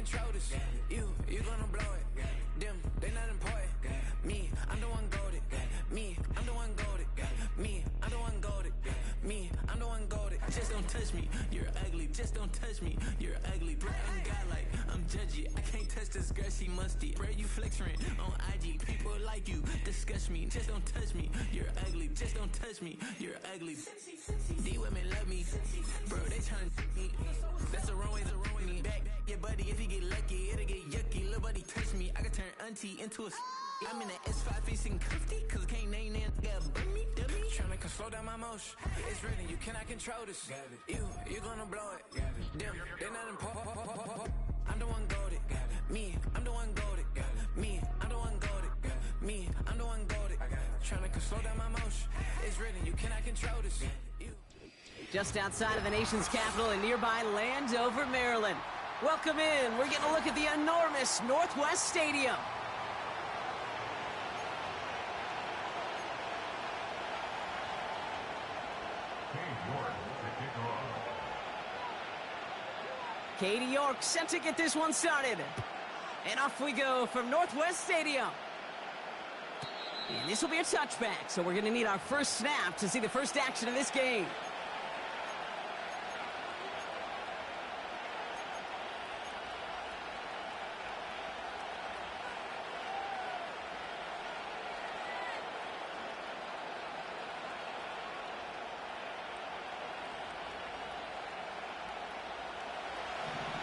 control this. You gonna blow it. Them, they not important. Me, I'm the one goated. Me, I'm the one goated. Me, I'm the one goated. Me, I'm the one goated. Just don't touch me, you're ugly. Just don't touch me, you're ugly. Bro, I'm godlike, I'm judgy. I can't touch this girl, she musty. Bro, you flexing on IG. People like you disgust me. Just don't touch me, you're ugly. Just don't touch me, you're ugly. These women love me, bro, they tryna me. That's the wrong way, back your buddy. If you get lucky, it'll get yucky. Little buddy touch me, I can turn auntie into a I'm in the S5 facing comfy, cause I can't name that dummy. Tryna slow down my motion. It's written, you cannot control this. You gonna blow it. Them, they're not important. I'm the one goated. Me, I'm the one goated. Me, I'm the one goated. Me, I'm the one goated. Tryna slow down my motion. It's written, you cannot control this. Just outside of the nation's capital in nearby Landover, Maryland. Welcome in. We're getting a look at the enormous Northwest Stadium. Katie York set to get this one started. And off we go from Northwest Stadium. And this will be a touchback, so we're going to need our first snap to see the first action of this game.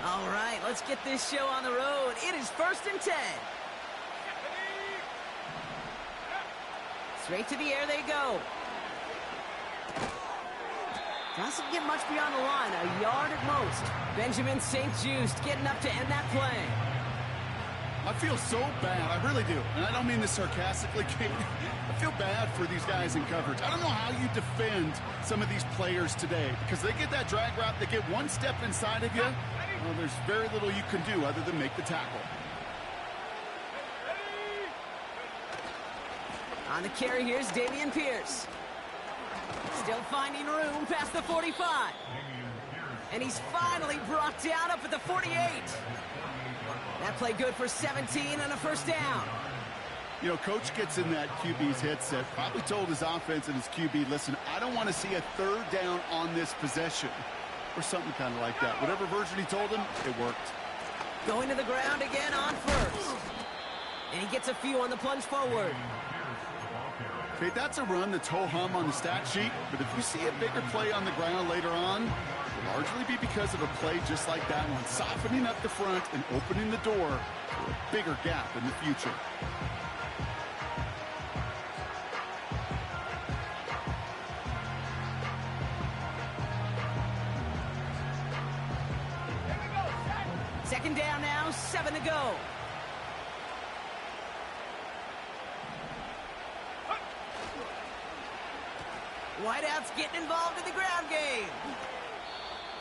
All right, let's get this show on the road. It is 1st and 10. Straight to the air they go. Doesn't get much beyond the line, a yard at most. Benjamin St. Just getting up to end that play. I feel so bad, I really do. And I don't mean this sarcastically, Kate. I feel bad for these guys in coverage. I don't know how you defend some of these players today, because they get that drag route, they get one step inside of you. Well, there's very little you can do other than make the tackle. On the carry, here's Dameon Pierce. Still finding room past the 45. And he's finally brought down up at the 48. That play good for 17 and a first down. You know, Coach gets in that QB's headset, probably told his offense and his QB, listen, I don't want to see a third down on this possession. Or something kind of like that. Whatever version he told him, it worked. Going to the ground again on first. And he gets a few on the plunge forward. Okay, that's a run that's ho-hum on the stat sheet, but if you see a bigger play on the ground later on, it'll largely be because of a play just like that one, softening up the front and opening the door for a bigger gap in the future. Second down now, 7 to go. Whiteout's getting involved in the ground game.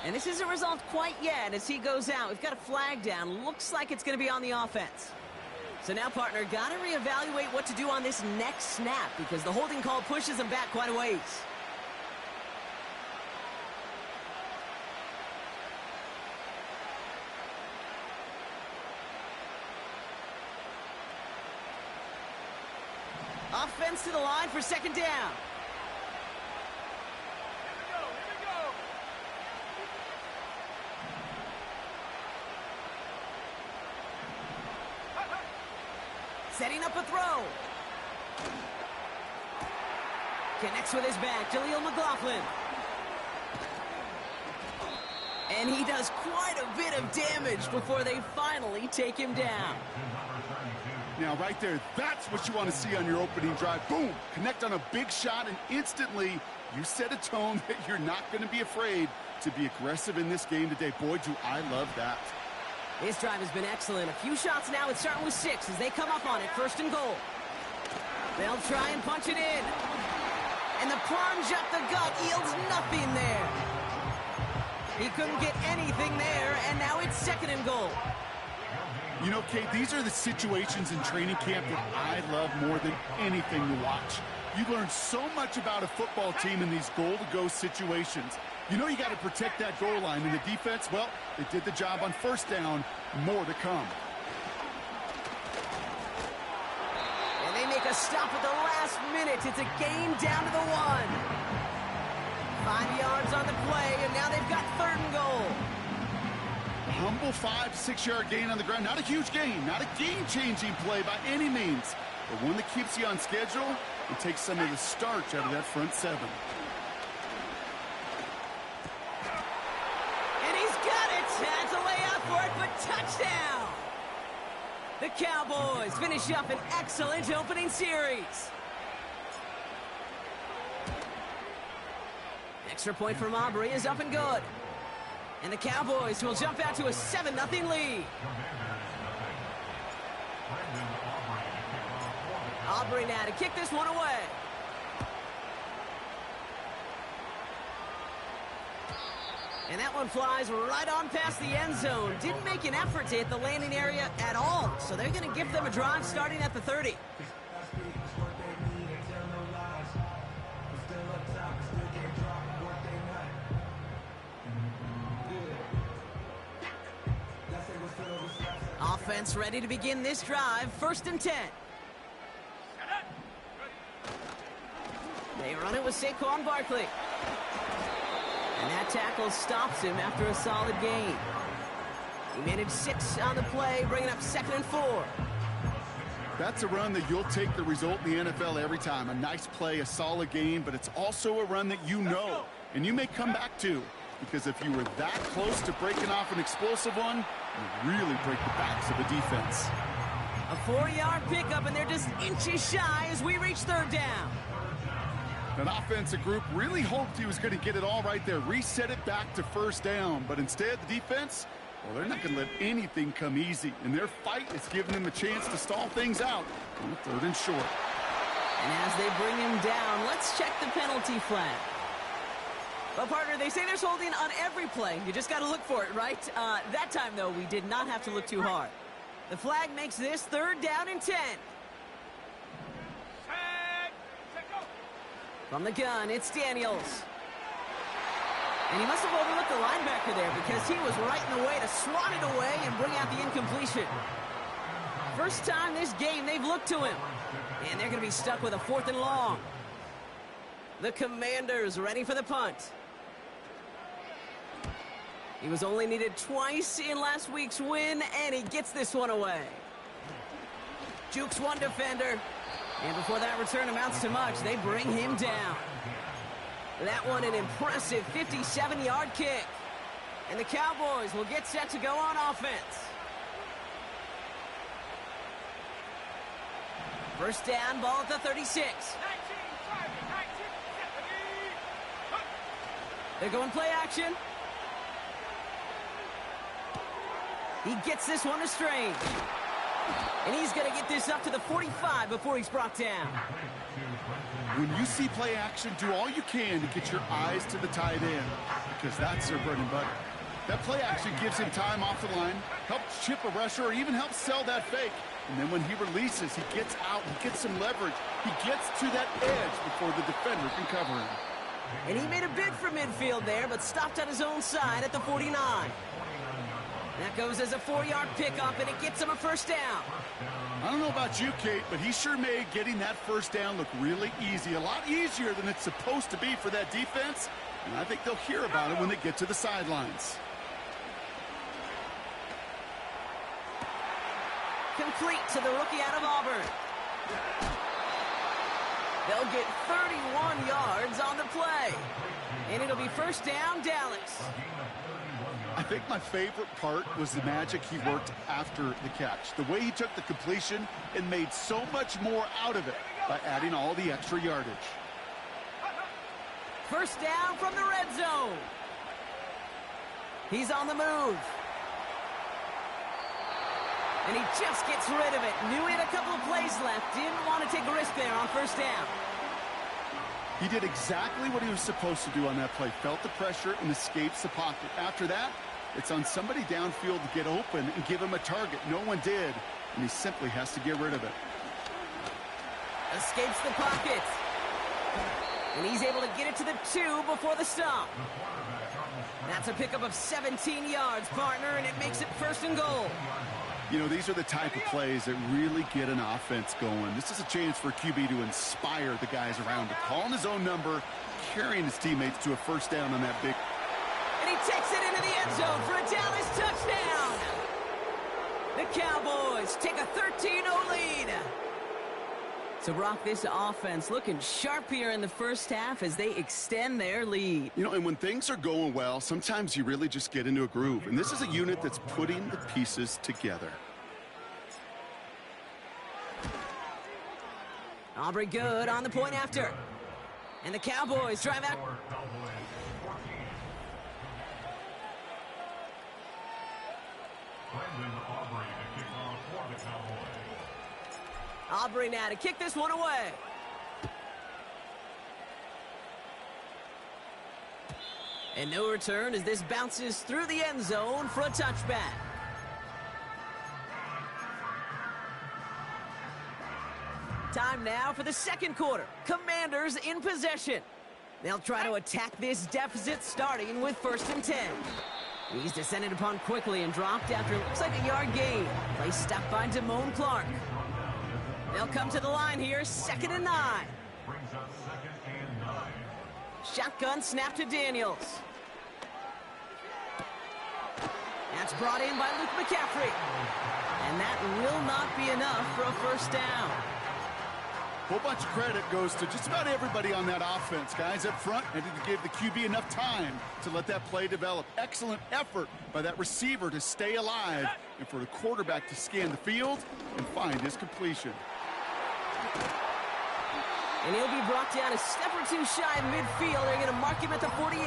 And this isn't resolved quite yet as he goes out. We've got a flag down. Looks like it's going to be on the offense. So now, partner, got to reevaluate what to do on this next snap because the holding call pushes him back quite a ways. Offense to the line for second down. Setting up a throw. Connects with his back, Jaleel McLaughlin. And he does quite a bit of damage before they finally take him down. Now, right there, that's what you want to see on your opening drive. Boom! Connect on a big shot, and instantly you set a tone that you're not going to be afraid to be aggressive in this game today. Boy, do I love that. This drive has been excellent. A few shots now. It's starting with 6 as they come up on it. 1st and goal. They'll try and punch it in. And the plunge up the gut yields nothing there. He couldn't get anything there, and now it's 2nd and goal. You know, Kate, these are the situations in training camp that I love more than anything to watch. You learn so much about a football team in these goal-to-go situations. You know you got to protect that goal line. And the defense, well, they did the job on first down. More to come. And they make a stop at the last minute. It's a gain down to the 1. 5 yards on the play, and now they've got 3rd and goal. Humble 5 to 6 yard gain on the ground. Not a huge gain, not a game-changing play by any means, but one that keeps you on schedule and takes some of the starch out of that front 7. And he's got it. Has a way out for it, but touchdown. The Cowboys finish up an excellent opening series. Extra point from Aubrey is up and good. And the Cowboys will jump out to a 7-0 lead. Aubrey now to kick this one away. And that one flies right on past the end zone. Didn't make an effort to hit the landing area at all. So they're going to give them a drive starting at the 30. Offense ready to begin this drive. 1st and 10. They run it with Saquon Barkley. And that tackle stops him after a solid gain. He managed 6 on the play, bringing up 2nd and 4. That's a run that you'll take the result in the NFL every time. A nice play, a solid gain, but it's also a run that you know and you may come back to. Because if you were that close to breaking off an explosive one, you really break the backs of the defense. A 4-yard pickup, and they're just inches shy as we reach 3rd down. An offensive group really hoped he was going to get it all right there, reset it back to 1st down. But instead, the defense, well, they're not going to let anything come easy. And their fight is giving them a chance to stall things out on 3rd and short. And as they bring him down, let's check the penalty flag. Well, partner, they say there's holding on every play. You just got to look for it, right? That time, though, we did not have to look too hard. The flag makes this 3rd down and 10. From the gun, it's Daniels. And he must have overlooked the linebacker there because he was right in the way to swat it away and bring out the incompletion. First time this game they've looked to him. And they're going to be stuck with a 4th and long. The Commanders ready for the punt. He was only needed twice in last week's win, and he gets this one away. Jukes one defender. And before that return amounts to much, they bring him down. That one an impressive 57-yard kick. And the Cowboys will get set to go on offense. 1st down, ball at the 36. They're going play action. He gets this one to Strange. And he's going to get this up to the 45 before he's brought down. When you see play action, do all you can to get your eyes to the tight end, because that's their bread and butter. That play action gives him time off the line, helps chip a rusher, or even helps sell that fake. And then when he releases, he gets out, he gets some leverage. He gets to that edge before the defender can cover him. And he made a bid for midfield there, but stopped on his own side at the 49. That goes as a 4-yard pickup, and it gets him a 1st down. I don't know about you, Kate, but he sure made getting that 1st down look really easy. A lot easier than it's supposed to be for that defense. And I think they'll hear about it when they get to the sidelines. Complete to the rookie out of Auburn. They'll get 31 yards on the play. And it'll be 1st down, Dallas. I think my favorite part was the magic he worked after the catch. The way he took the completion and made so much more out of it by adding all the extra yardage. 1st down from the red zone. He's on the move. And he just gets rid of it. Knew he had a couple of plays left. Didn't want to take a risk there on 1st down. He did exactly what he was supposed to do on that play. Felt the pressure and escapes the pocket. After that, it's on somebody downfield to get open and give him a target. No one did, and he simply has to get rid of it. Escapes the pocket. And he's able to get it to the 2 before the stop. That's a pickup of 17 yards, partner, and it makes it 1st and goal. You know, these are the type of plays that really get an offense going. This is a chance for QB to inspire the guys around him. Calling his own number, carrying his teammates to a 1st down on that big. And he takes it into the end zone for a Dallas touchdown. The Cowboys take a 13-0 lead. So, Brock, this offense looking sharp here in the first half as they extend their lead. You know, and when things are going well, sometimes you really just get into a groove. And this is a unit that's putting the pieces together. Aubrey good on the point after. And the Cowboys drive out. Aubrey now to kick this one away. And no return as this bounces through the end zone for a touchback. Time now for the 2nd quarter. Commanders in possession. They'll try to attack this deficit starting with 1st and 10. He's descended upon quickly and dropped after it looks like a yard gain. Play stopped by Damone Clark. They'll come to the line here, 2nd and 9. Shotgun snap to Daniels. That's brought in by Luke McCaffrey. And that will not be enough for a 1st down. A whole bunch of credit goes to just about everybody on that offense. Guys up front needed to give the QB enough time to let that play develop. Excellent effort by that receiver to stay alive and for the quarterback to scan the field and find his completion. And he'll be brought down a step or 2 shy of midfield. They're going to mark him at the 48.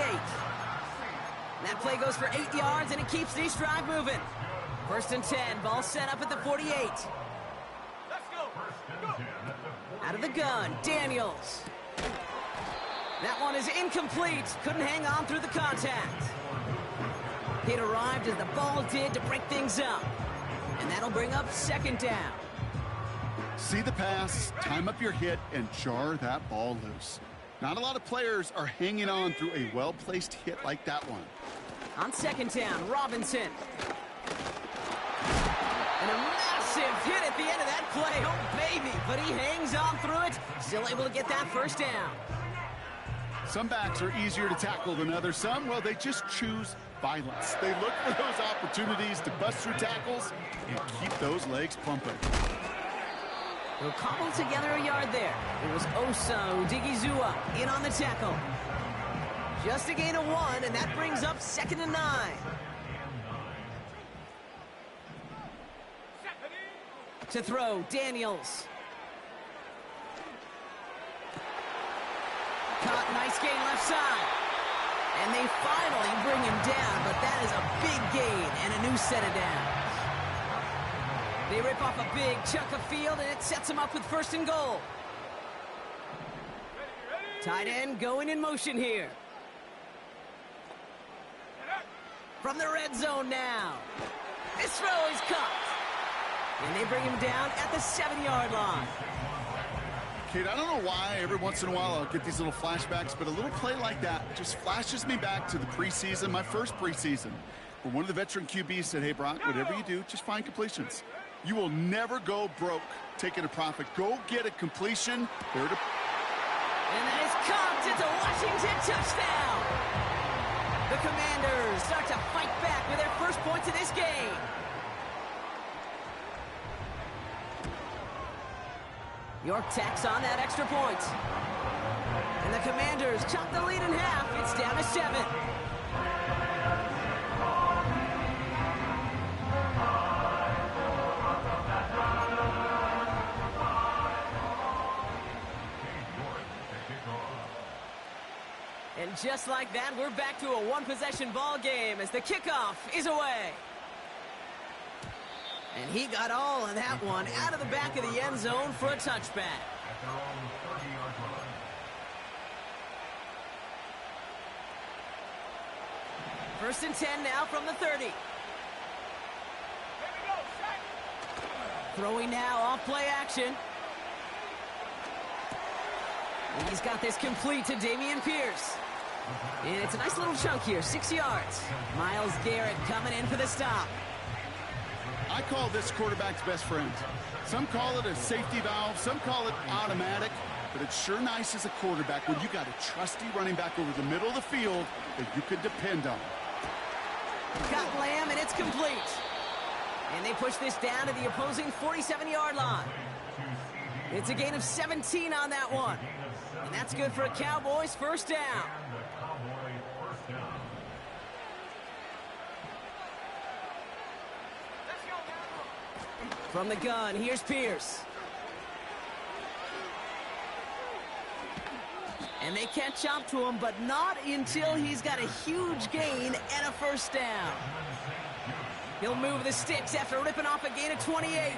That play goes for 8 yards, and it keeps this drive moving. 1st and 10, ball set up at the 48. Let's go. Out of the gun, Daniels. That one is incomplete. Couldn't hang on through the contact. It arrived as the ball did to break things up. And that'll bring up 2nd down. See the pass, time up your hit, and jar that ball loose. Not a lot of players are hanging on through a well-placed hit like that one. On 2nd down, Robinson. And a massive hit at the end of that play. Oh, baby. But he hangs on through it. Still able to get that 1st down. Some backs are easier to tackle than others. Some, well, they just choose violence. They look for those opportunities to bust through tackles and keep those legs pumping. They'll cobble together a yard there. It was Osa Odigizua in on the tackle. Just a gain of 1, and that brings up 2nd and 9. To throw, Daniels. Caught, nice gain left side. And they finally bring him down, but that is a big gain and a new set of downs. They rip off a big chunk of field, and it sets them up with 1st and goal. Tight end going in motion here. From the red zone now. This throw is caught. And they bring him down at the 7-yard line. Kate, I don't know why every once in a while I'll get these little flashbacks, but a little play like that just flashes me back to the preseason, my first preseason, where one of the veteran QBs said, hey, Brock, whatever you do, just find completions. You will never go broke taking a profit. Go get a completion. There to... And that is caught. It's a Washington touchdown. The Commanders start to fight back with their 1st points of this game. York tacks on that extra point. And the Commanders chop the lead in half. It's down to 7. And just like that, we're back to a 1-possession ball game as the kickoff is away. And he got all of that one out of the back of the end zone for a touchback. First and 10 now from the 30. Throwing now off play action. And he's got this complete to Dameon Pierce. And it's a nice little chunk here, 6 yards. Myles Garrett coming in for the stop. I call this quarterback's best friend. Some call it a safety valve, some call it automatic, but it's sure nice as a quarterback when you got a trusty running back over the middle of the field that you can depend on. Got Lamb, and it's complete. And they push this down to the opposing 47-yard line. It's a gain of 17 on that one. And that's good for a Cowboys first down. From the gun, here's Pierce. And they catch up to him, but not until he's got a huge gain and a first down. He'll move the sticks after ripping off a gain of 28.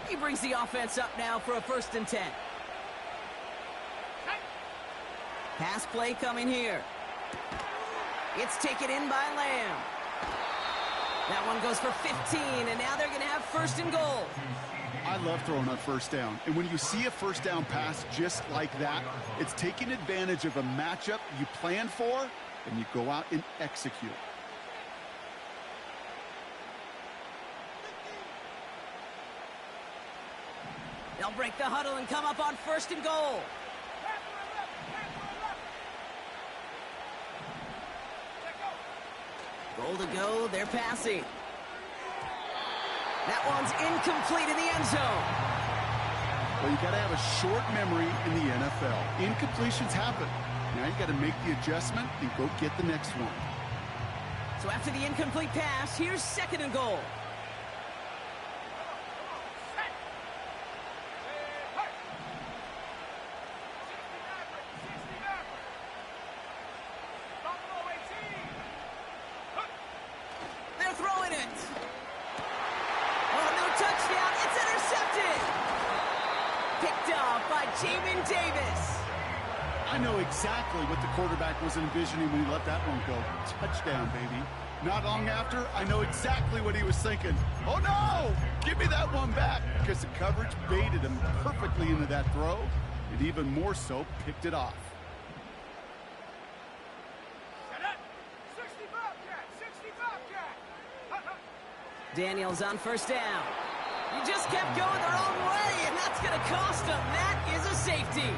He brings the offense up now for a 1st and 10. Pass play coming here. It's taken in by Lamb. That one goes for 15, and now they're going to have 1st and goal. I love throwing on first down. And when you see a first down pass just like that, it's taking advantage of a matchup you planned for, and you go out and execute. They'll break the huddle and come up on 1st and goal. Goal to go, they're passing. That one's incomplete in the end zone. Well, you got to have a short memory in the NFL. Incompletions happen. Now you got to make the adjustment and go get the next one. So after the incomplete pass, here's 2nd and goal. I know exactly what the quarterback was envisioning when he let that one go. Touchdown, baby. Not long after, I know exactly what he was thinking. Oh, no! Give me that one back! Because the coverage baited him perfectly into that throw, and even more so, picked it off. Daniels on 1st down. He just kept going the wrong way, and that's going to cost him. That is a safety.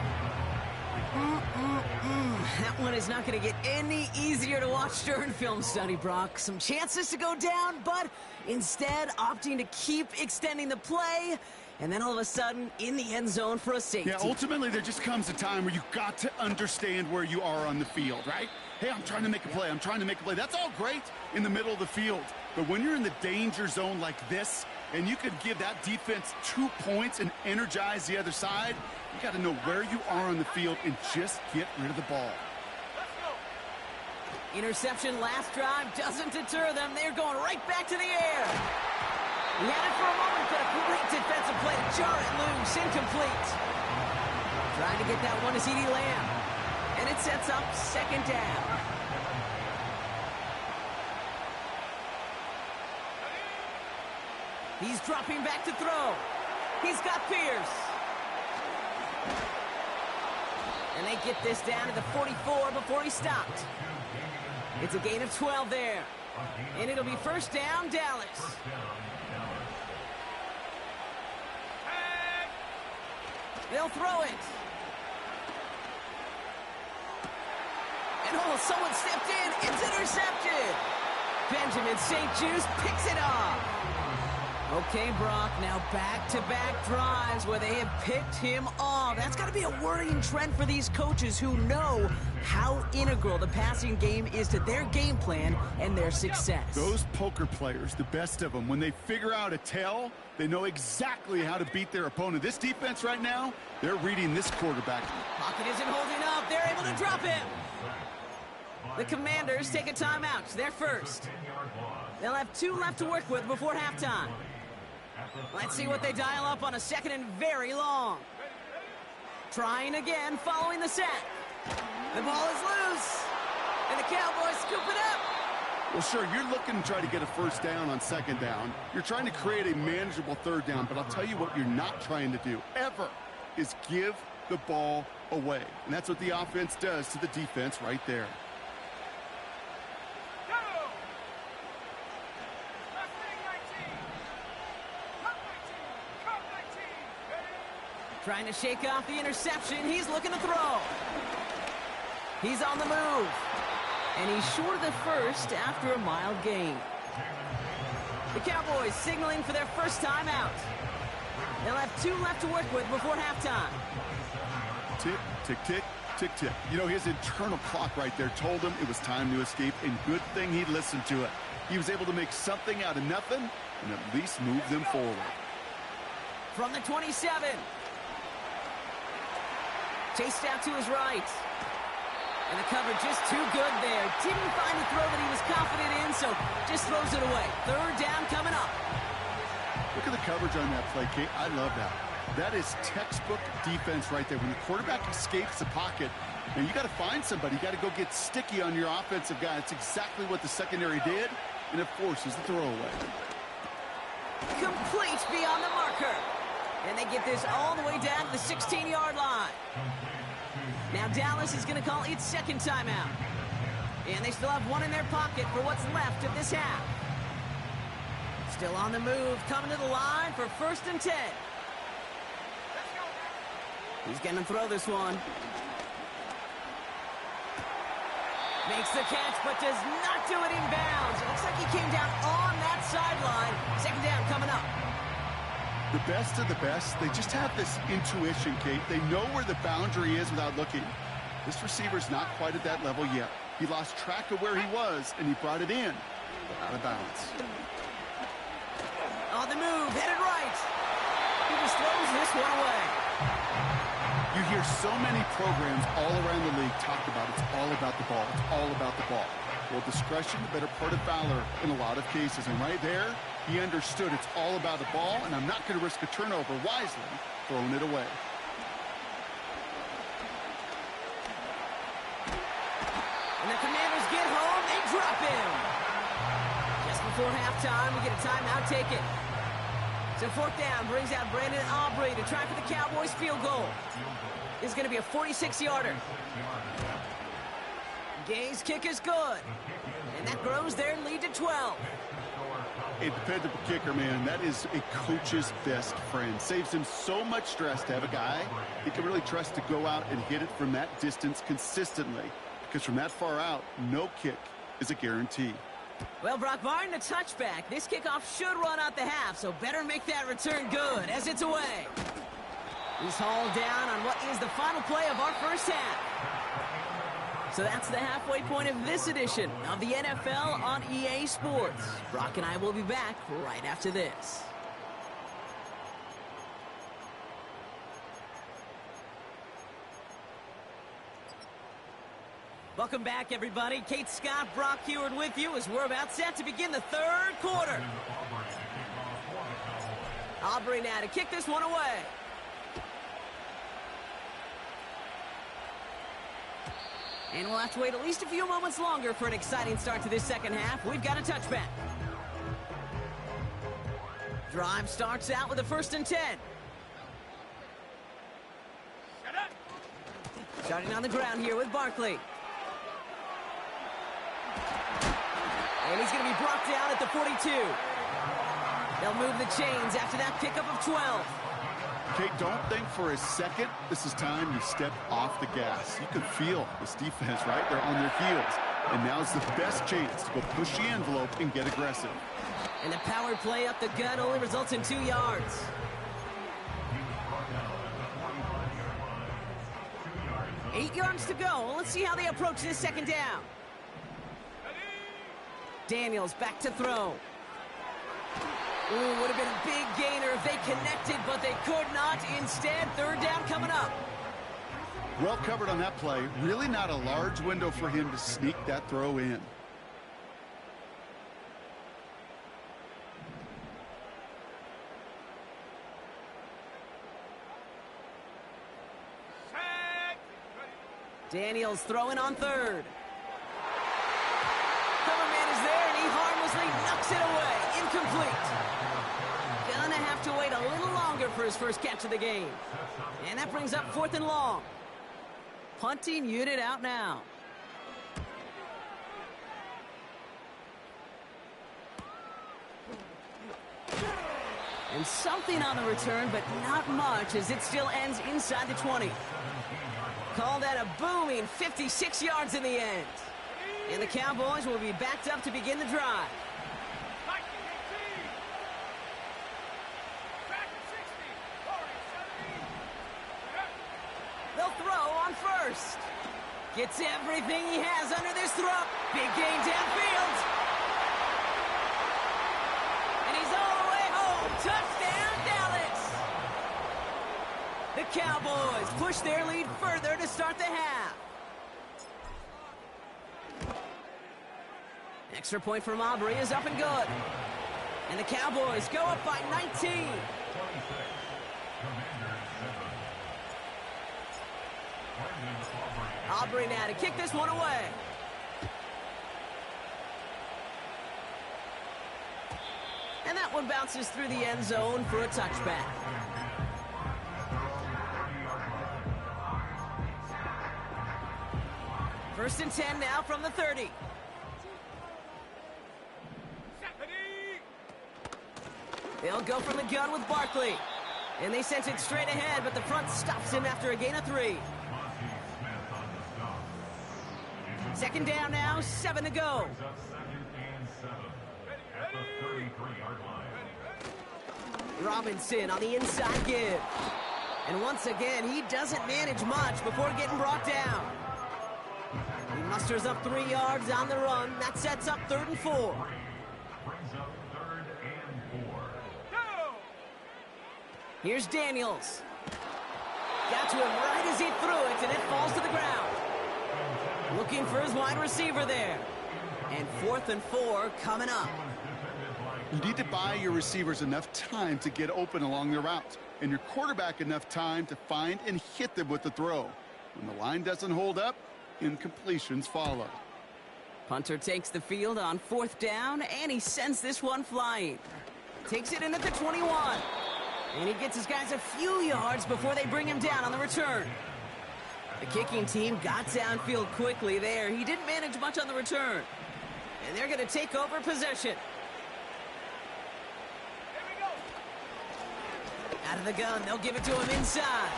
That one is not going to get any easier to watch during film study, Brock. Some chances to go down, but instead opting to keep extending the play, and then all of a sudden in the end zone for a safety. Yeah, ultimately there just comes a time where you've got to understand where you are on the field, right? Hey, I'm trying to make a play. I'm trying to make a play. That's all great in the middle of the field. But when you're in the danger zone like this, and you could give that defense 2 points and energize the other side, you got to know where you are on the field and just get rid of the ball. Interception last drive doesn't deter them. They're going right back to the air. He had it for a moment, but a great defensive play to jar it loose. Incomplete. Trying to get that one to CeeDee Lamb. And it sets up 2nd down. He's dropping back to throw. He's got Pierce. And they get this down to the 44 before he stopped. It's a gain of 12 there. And it'll be 1st down, Dallas. They'll throw it. And oh, someone stepped in. It's intercepted. Benjamin St-Juste picks it off. Okay, Brock, now back-to-back drives where they have picked him off. That's got to be a worrying trend for these coaches who know how integral the passing game is to their game plan and their success. Those poker players, the best of them, when they figure out a tell, they know exactly how to beat their opponent. This defense right now, they're reading this quarterback. Pocket isn't holding up. They're able to drop him. The Commanders take a timeout. They're first. They'll have 2 left to work with before halftime. Let's see what they dial up on a second and very long. Trying again, following the sack. The ball is loose, and the Cowboys scoop it up. Well, sure, you're looking to try to get a first down on second down. You're trying to create a manageable third down, but I'll tell you what you're not trying to do, ever, is give the ball away. And that's what the offense does to the defense right there. Trying to shake off the interception. He's looking to throw. He's on the move. And he's short of the first after a mild gain. The Cowboys signaling for their first time out. They'll have 2 left to work with before halftime. Tick, tick, tick, tick, tick. You know, his internal clock right there told him it was time to escape, and good thing he listened to it. He was able to make something out of nothing and at least move them forward. From the 27. Chased out to his right. And the coverage just too good there. Didn't find the throw that he was confident in, so just throws it away. Third down coming up. Look at the coverage on that play, Kate. I love that. That is textbook defense right there. When the quarterback escapes the pocket, and you got to find somebody. You got to go get sticky on your offensive guy. That's exactly what the secondary did, and it forces the throw away. Complete beyond the marker. And they get this all the way down to the 16-yard line. Now Dallas is going to call its second timeout. And they still have 1 in their pocket for what's left of this half. Still on the move, coming to the line for 1st and 10. He's going to throw this one. Makes the catch, but does not do it in bounds. It looks like he came down on that sideline. Second down coming up. The best of the best, they just have this intuition, Kate. They know where the boundary is without looking. This receiver's not quite at that level yet. He lost track of where he was, and he brought it in. Out of bounds. On the move, headed right. He just throws this one away. You hear so many programs all around the league talk about it's all about the ball. It's all about the ball. Well, discretion, the better part of valor in a lot of cases. And right there, he understood it's all about the ball, and I'm not going to risk a turnover wisely, throwing it away. And the Commanders get home, they drop him. Just before halftime, we get a timeout, take it. So 4th down brings out Brandon Aubrey to try for the Cowboys field goal. This is going to be a 46-yarder. Gay's kick is good. And that grows their lead to 12. A dependable kicker, man. That is a coach's best friend. Saves him so much stress to have a guy he can really trust to go out and hit it from that distance consistently. Because from that far out, no kick is a guarantee. Well, Brock Martin, a touchback. This kickoff should run out the half, so better make that return good as it's away. He's hauled down on what is the final play of our first half. So that's the halfway point of this edition of the NFL on EA Sports. Brock and I will be back right after this. Welcome back, everybody. Kate Scott, Brock Heward with you as we're about set to begin the third quarter. Aubrey now to kick this one away. And we'll have to wait at least a few moments longer for an exciting start to this second half. We've got a touchback. Drive starts out with a 1st and 10. Starting on the ground here with Barkley. And he's going to be brought down at the 42. They'll move the chains after that pickup of 12. Kate, don't think for a second this is time you step off the gas. You can feel this defense, right? They're on their heels. And now's the best chance to go push the envelope and get aggressive. And the power play up the gut only results in 2 yards. Eight yards to go. Let's see how they approach this second down. Daniels back to throw. Ooh, would have been a big gainer if they connected, but they could not. Instead, third down coming up. Well covered on that play. Really not a large window for him to sneak that throw in. Daniels throwing on third. Cover man is there, and he harmlessly knocks it away. Incomplete. Gonna have to wait a little longer for his first catch of the game. And that brings up 4th and long. Punting unit out now. And something on the return, but not much, as it still ends inside the 20. Call that a booming 56 yards in the end. And the Cowboys will be backed up to begin the drive. They'll throw on first. Gets everything he has under this throw. Big gain downfield. And he's all the way home. Touchdown, Dallas. The Cowboys push their lead further to start the half. Extra point from Aubrey is up and good. And the Cowboys go up by 19. Aubrey now to kick this one away. And that one bounces through the end zone for a touchback. First and 10 now from the 30. They'll go from the gun with Barkley. And they sent it straight ahead, but the front stops him after a gain of 3. Second down now, 7 to go. Robinson on the inside give. And once again, he doesn't manage much before getting brought down. He musters up 3 yards on the run. That sets up 3rd and 4. Here's Daniels. Got to him right as he threw it, and it falls to the ground. Looking for his wide receiver there. And 4th and 4 coming up. You need to buy your receivers enough time to get open along their route, and your quarterback enough time to find and hit them with the throw. When the line doesn't hold up, incompletions follow. Punter takes the field on 4th down, and he sends this one flying. Takes it in at the 21. And he gets his guys a few yards before they bring him down on the return. The kicking team got downfield quickly there. He didn't manage much on the return. And they're going to take over possession. Out of the gun, they'll give it to him inside.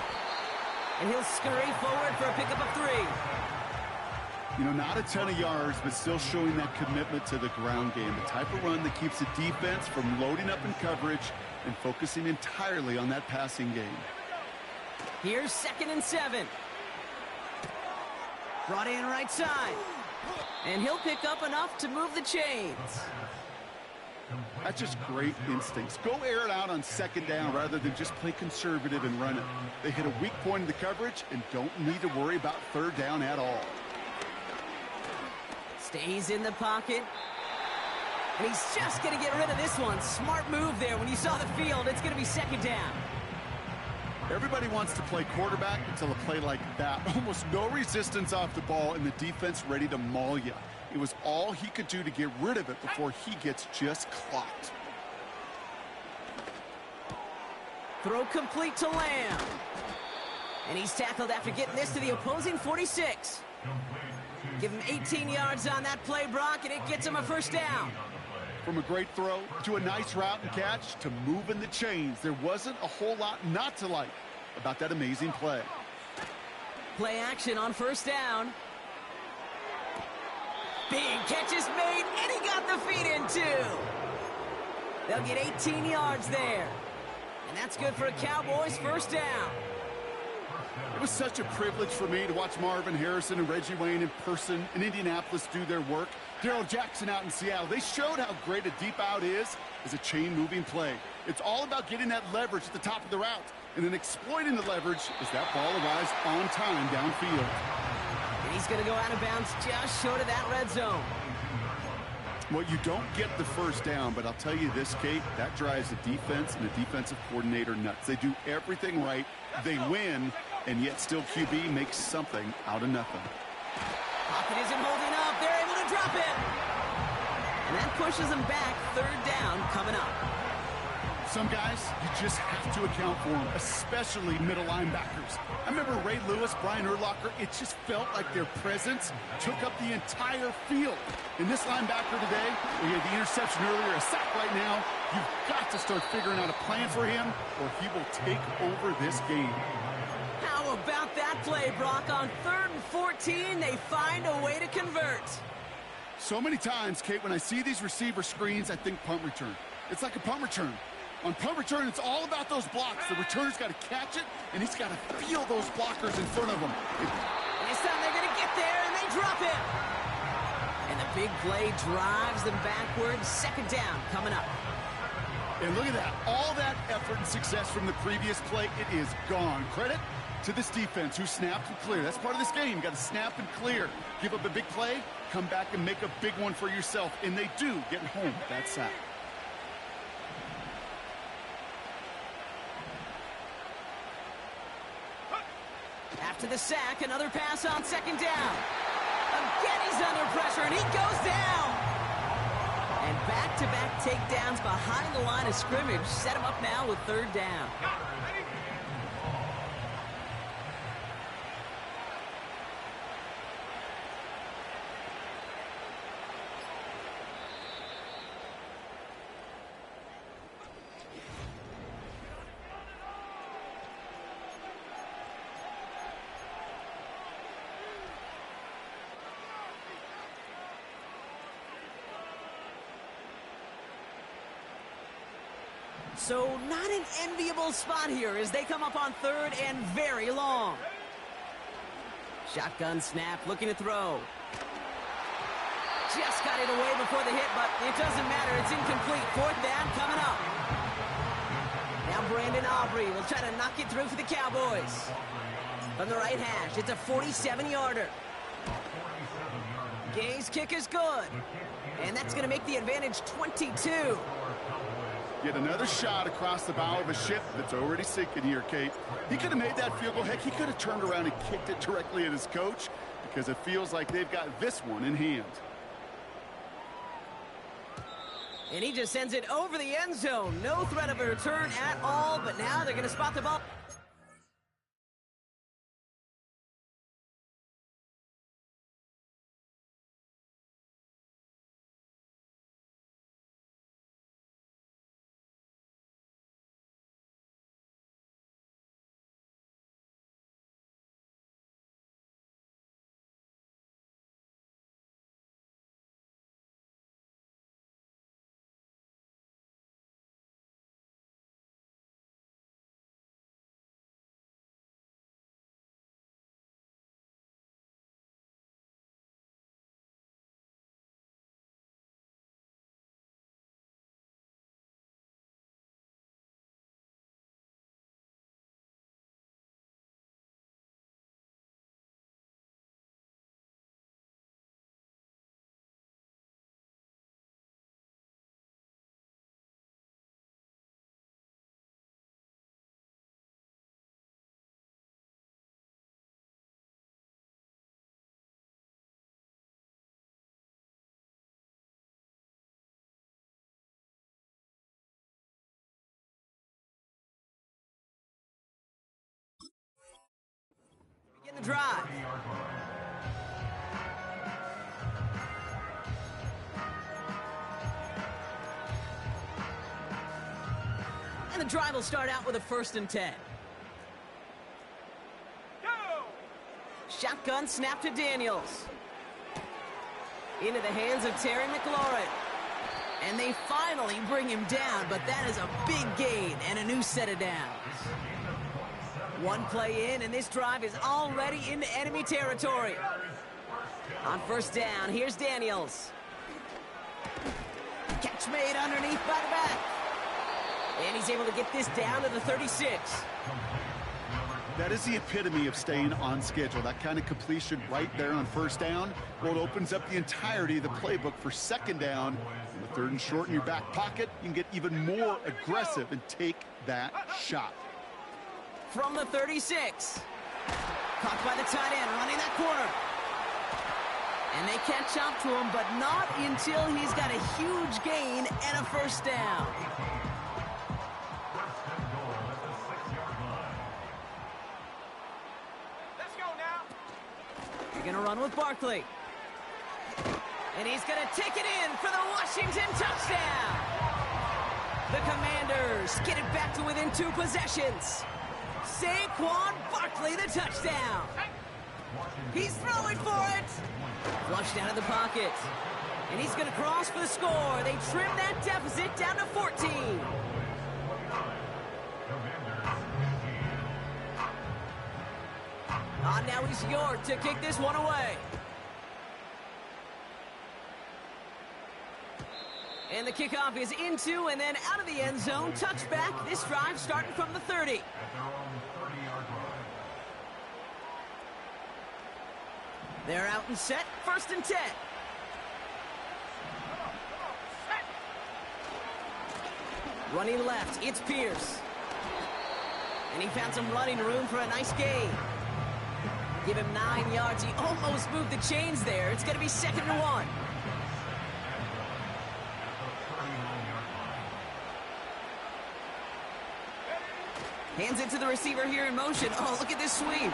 And he'll scurry forward for a pickup of 3. You know, not a ton of yards, but still showing that commitment to the ground game. The type of run that keeps the defense from loading up in coverage and focusing entirely on that passing game. Here's 2nd and 7. Brought in right side. And he'll pick up enough to move the chains. That's just great instincts. Go air it out on 2nd down rather than just play conservative and run it. They hit a weak point in the coverage and don't need to worry about 3rd down at all. Stays in the pocket. And he's just going to get rid of this one. Smart move there. When you saw the field, it's going to be 2nd down. Everybody wants to play quarterback until a play like that. Almost no resistance off the ball and the defense ready to maul you. It was all he could do to get rid of it before he gets just clocked. Throw complete to Lamb. And he's tackled after getting this to the opposing 46. Give him 18 yards on that play, Brock, and it gets him a 1st down. From a great throw to a nice route and catch to moving the chains, there wasn't a whole lot not to like about that amazing play. Play action on 1st down. Big catch is made, and he got the feet in too. They'll get 18 yards there. And that's good for a Cowboys 1st down. It was such a privilege for me to watch Marvin Harrison and Reggie Wayne in person in Indianapolis do their work. Darrell Jackson out in Seattle. They showed how great a deep out is as a chain-moving play. It's all about getting that leverage at the top of the route and then exploiting the leverage as that ball arrives on time downfield. And he's going to go out of bounds just short of that red zone. Well, you don't get the 1st down, but I'll tell you this, Kate, that drives the defense and the defensive coordinator nuts. They do everything right. They win, And yet still QB makes something out of nothing. Pocket isn't holding up. They're able to drop it. And that pushes them back. Third down coming up. Some guys, you just have to account for them, especially middle linebackers. I remember Ray Lewis, Brian Urlacher, it just felt like their presence took up the entire field. And this linebacker today, we had the interception earlier, a sack right now, you've got to start figuring out a plan for him or he will take over this game. How about that play, Brock? On 3rd and 14, they find a way to convert. So many times, Kate, when I see these receiver screens, I think punt return. It's like a punt return. On punt return, it's all about those blocks. The returner's got to catch it, and he's got to feel those blockers in front of him. And this time they're going to get there, and they drop it. And the big play drives them backwards. Second down coming up. And look at that. All that effort and success from the previous play, it is gone. Credit to this defense who snapped and cleared. That's part of this game. You got to snap and clear. Give up a big play, come back and make a big one for yourself. And they do get home with that sack. After the sack, another pass on second down. Again, he's under pressure, and he goes down. And back-to-back takedowns behind the line of scrimmage set him up now with third down. So not an enviable spot here as they come up on third and very long. Shotgun snap, looking to throw. Just got it away before the hit, but it doesn't matter. It's incomplete. Fourth down coming up. Now Brandon Aubrey will try to knock it through for the Cowboys. From the right hash, it's a 47-yarder. Gay's kick is good. And that's going to make the advantage 22. Get another shot across the bow of a ship that's already sinking here, Kate. He could have made that field goal. Heck, he could have turned around and kicked it directly at his coach because it feels like they've got this one in hand. And he just sends it over the end zone. No threat of a return at all, but now they're going to spot the ball. Begin the drive. And the drive will start out with a 1st and 10. Go! Shotgun snap to Daniels. Into the hands of Terry McLaurin. And they finally bring him down, but that is a big gain and a new set of downs. One play in, and this drive is already into enemy territory. On 1st down, here's Daniels. Catch made underneath by the back. And he's able to get this down to the 36. That is the epitome of staying on schedule. That kind of completion right there on 1st down. Well, it opens up the entirety of the playbook for 2nd down. And the 3rd and short in your back pocket, you can get even more aggressive and take that shot. From the 36. Caught by the tight end, running that corner. And they catch up to him, but not until he's got a huge gain and a first down. Let's go now. They're going to run with Barkley. And he's going to take it in for the Washington touchdown. The Commanders get it back to within 2 possessions. Saquon Barkley, the touchdown. He's throwing for it. Flushed out of the pocket. And he's going to cross for the score. They trim that deficit down to 14. Now he's York to kick this one away. And the kickoff is into and then out of the end zone. Touchback. This drive starting from the 30. They're out and set. 1st and 10. Running left. It's Pierce. And he found some running room for a nice gain. Give him 9 yards. He almost moved the chains there. It's going to be 2nd and 1. Hands it to the receiver here in motion. Oh, look at this sweep.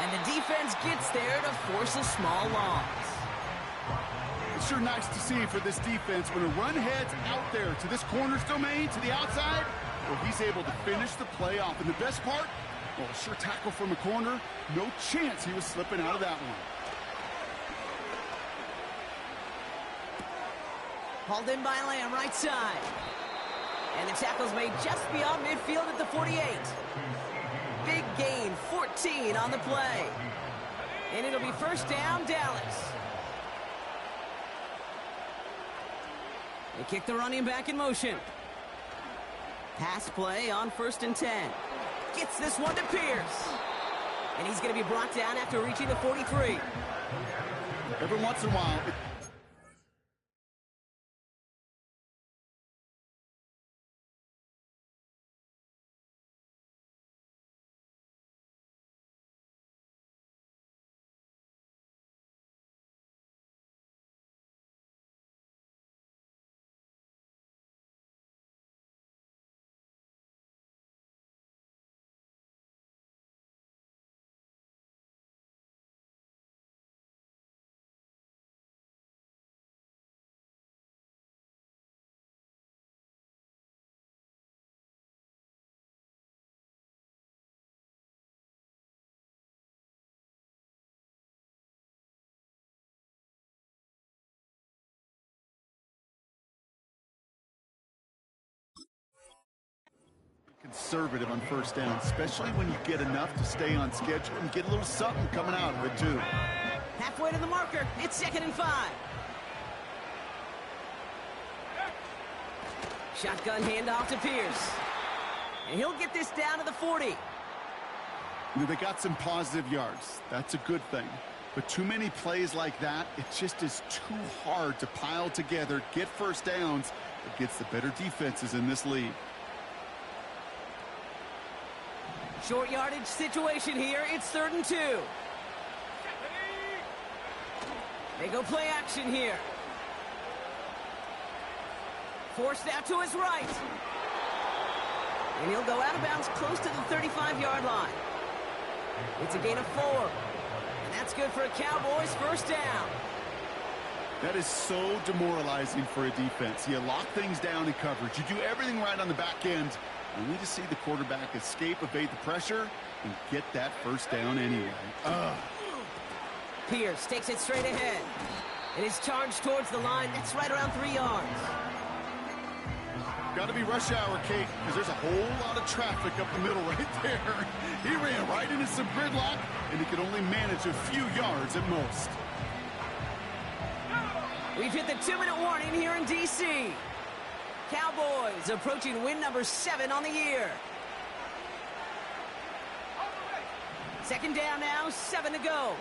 And the defense gets there to force a small loss. It's sure nice to see for this defense when a run heads out there to this corner's domain, to the outside, well, he's able to finish the play off. And the best part, well, sure tackle from the corner. No chance he was slipping out of that one. Hauled in by Lamb, right side. And the tackle's made just beyond midfield at the 48. Big gain, 14 on the play. And it'll be 1st down, Dallas. They kick the running back in motion. Pass play on 1st and 10. Gets this one to Pierce. And he's going to be brought down after reaching the 43. Every once in a while, conservative on 1st down, especially when you get enough to stay on schedule and get a little something coming out of it, too. Halfway to the marker. It's 2nd and 5. Shotgun handoff to Pierce. And he'll get this down to the 40. They got some positive yards. That's a good thing. But too many plays like that, it just is too hard to pile together, get 1st downs against the better defenses in this league. Short yardage situation here. It's 3rd and 2. They go play action here. Forced out to his right. And he'll go out of bounds close to the 35-yard line. It's a gain of 4. And that's good for a Cowboys 1st down. That is so demoralizing for a defense. You lock things down in coverage. You do everything right on the back end. You need to see the quarterback escape, evade the pressure, and get that 1st down anyway. Pierce takes it straight ahead. And is charged towards the line. That's right around 3 yards. Got to be rush hour, Kate, because there's a whole lot of traffic up the middle right there. He ran right into some gridlock, and he could only manage a few yards at most. We've hit the 2-minute warning here in D.C. Cowboys approaching win number 7 on the year. 2nd down now, 7 to go.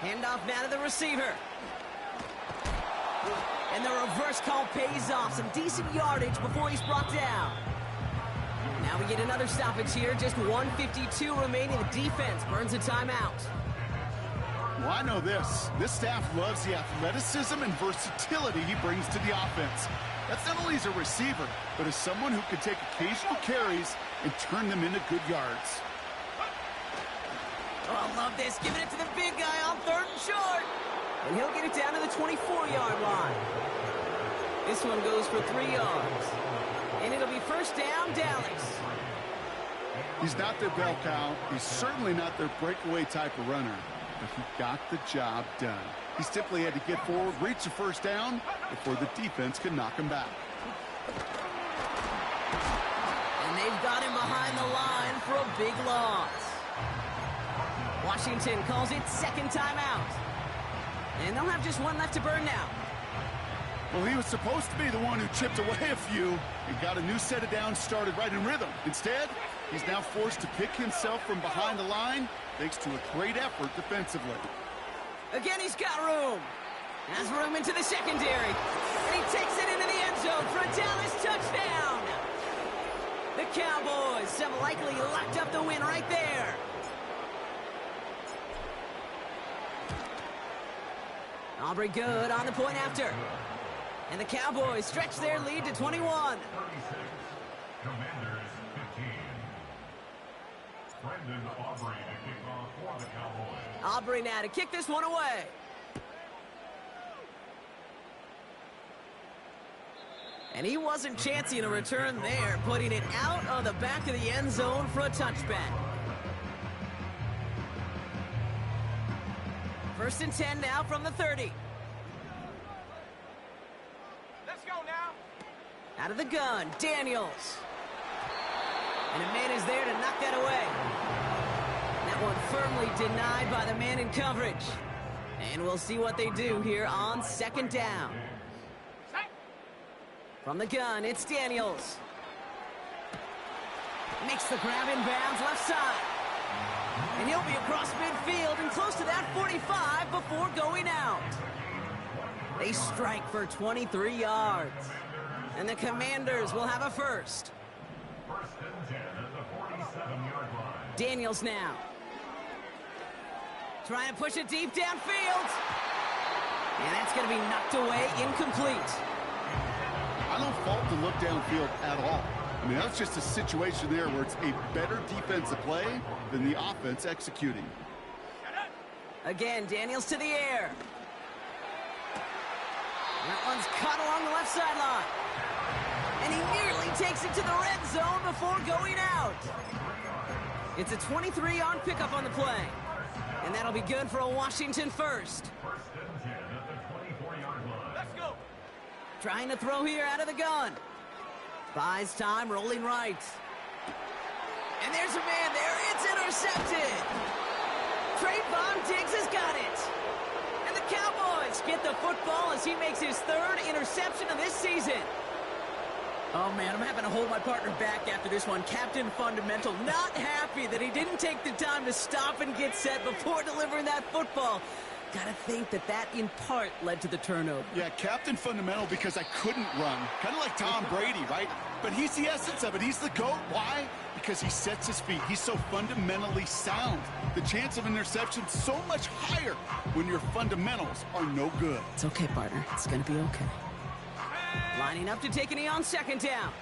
Handoff now to the receiver. And the reverse call pays off. Some decent yardage before he's brought down. Now we get another stoppage here. Just 1:52 remaining. The defense burns a timeout. Well, I know this. This staff loves the athleticism and versatility he brings to the offense. That's not only as a receiver, but as someone who can take occasional carries and turn them into good yards. Oh, I love this. Giving it to the big guy on 3rd and short. And he'll get it down to the 24-yard line. This one goes for 3 yards. And it'll be first down, Dallas. He's not their bell cow. He's certainly not their breakaway type of runner. But he got the job done. He simply had to get forward, reach the first down before the defense could knock him back. And they've got him behind the line for a big loss. Washington calls it 2nd timeout. And they'll have just one left to burn now. Well, he was supposed to be the one who chipped away a few and got a new set of downs started right in rhythm. Instead, he's now forced to pick himself from behind the line thanks to a great effort defensively. Again, he's got room. Has room into the secondary. And he takes it into the end zone for a Dallas touchdown. The Cowboys have likely locked up the win right there. Aubrey good on the point after. And the Cowboys stretch their lead to 21. Commanders 15. Brendan Aubrey to kick off for the Cowboys. Aubrey now to kick this one away. And he wasn't chancing a return there, putting it out on the back of the end zone for a touchback. 1st and 10 now from the 30. Let's go now. Out of the gun, Daniels. And a man is there to knock that away. That one firmly denied by the man in coverage. And we'll see what they do here on 2nd down. From the gun, it's Daniels. Makes the grab in bounds left side. And he'll be across midfield and close to that 45 before going out. They strike for 23 yards. And the Commanders will have a first. 1st and 10 at the 47-yard line. Daniels now. Trying to push it deep downfield. And that's going to be knocked away, incomplete. I don't fault the look downfield at all. I mean, that's just a situation there where it's a better defensive play than the offense executing. Again, Daniels to the air. That one's caught along the left sideline. And he nearly takes it to the red zone before going out. It's a 23-yard pickup on the play. And that'll be good for a Washington first. 1st and 10 at the 24-yard line. Let's go. Trying to throw here out of the gun. Buys time, rolling right. And there's a man there. It's intercepted. Trayvon Diggs has got it. And the Cowboys get the football as he makes his 3rd interception of this season. Oh, man, I'm having to hold my partner back after this one. Captain Fundamental not happy that he didn't take the time to stop and get set before delivering that football. Gotta think that in part led to the turnover. Yeah, Captain Fundamental because I couldn't run. Kind of like Tom Brady, right? But he's the essence of it. He's the GOAT. Why? Because he sets his feet. He's so fundamentally sound. The chance of interception so much higher when your fundamentals are no good. It's okay, partner. It's gonna be okay. Lining up to take a knee on 2nd down.